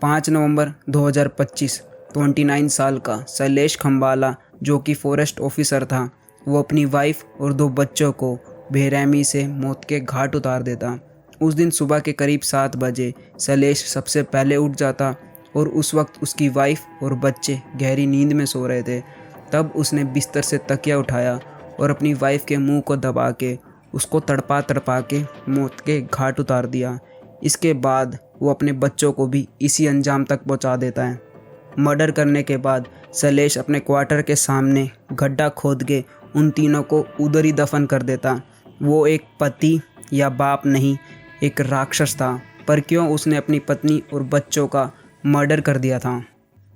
5 नवंबर 2025 29 साल का शैलेश खंबाला, जो कि फॉरेस्ट ऑफिसर था, वो अपनी वाइफ और 2 बच्चों को बेरहमी से मौत के घाट उतार देता। उस दिन सुबह के करीब 7 बजे शैलेश सबसे पहले उठ जाता और उस वक्त उसकी वाइफ और बच्चे गहरी नींद में सो रहे थे। तब उसने बिस्तर से तकिया उठाया और अपनी वाइफ के मुंह को दबा के उसको तड़पा तड़पा के मौत के घाट उतार दिया। इसके बाद वो अपने बच्चों को भी इसी अंजाम तक पहुंचा देता है। मर्डर करने के बाद शैलेश अपने क्वार्टर के सामने गड्ढा खोद के उन तीनों को उधर ही दफन कर देता। वो एक पति या बाप नहीं, एक राक्षस था। पर क्यों उसने अपनी पत्नी और बच्चों का मर्डर कर दिया था?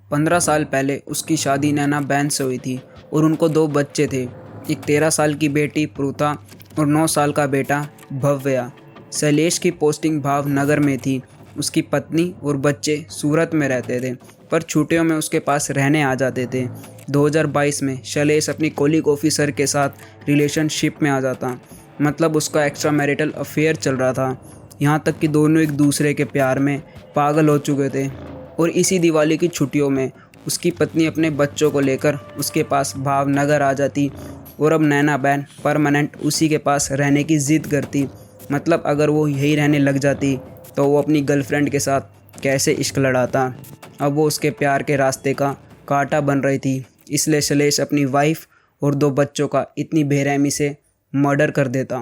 15 साल पहले उसकी शादी नैना बहन से हुई थी और उनको 2 बच्चे थे, एक 13 साल की बेटी प्रुता और 9 साल का बेटा भव्या। शैलेश की पोस्टिंग भावनगर में थी। उसकी पत्नी और बच्चे सूरत में रहते थे, पर छुट्टियों में उसके पास रहने आ जाते थे। 2022 में शैलेश अपनी कोलीग ऑफिसर के साथ रिलेशनशिप में आ जाता, मतलब उसका एक्स्ट्रा मैरिटल अफेयर चल रहा था। यहाँ तक कि दोनों एक दूसरे के प्यार में पागल हो चुके थे। और इसी दिवाली की छुट्टियों में उसकी पत्नी अपने बच्चों को लेकर उसके पास भावनगर आ जाती और अब नैना बहन परमानेंट उसी के पास रहने की ज़िद करती। मतलब अगर वो यही रहने लग जाती तो वो अपनी गर्लफ्रेंड के साथ कैसे इश्क लड़ाता। अब वो उसके प्यार के रास्ते का कांटा बन रही थी, इसलिए शैलेश अपनी वाइफ और 2 बच्चों का इतनी बेरहमी से मर्डर कर देता।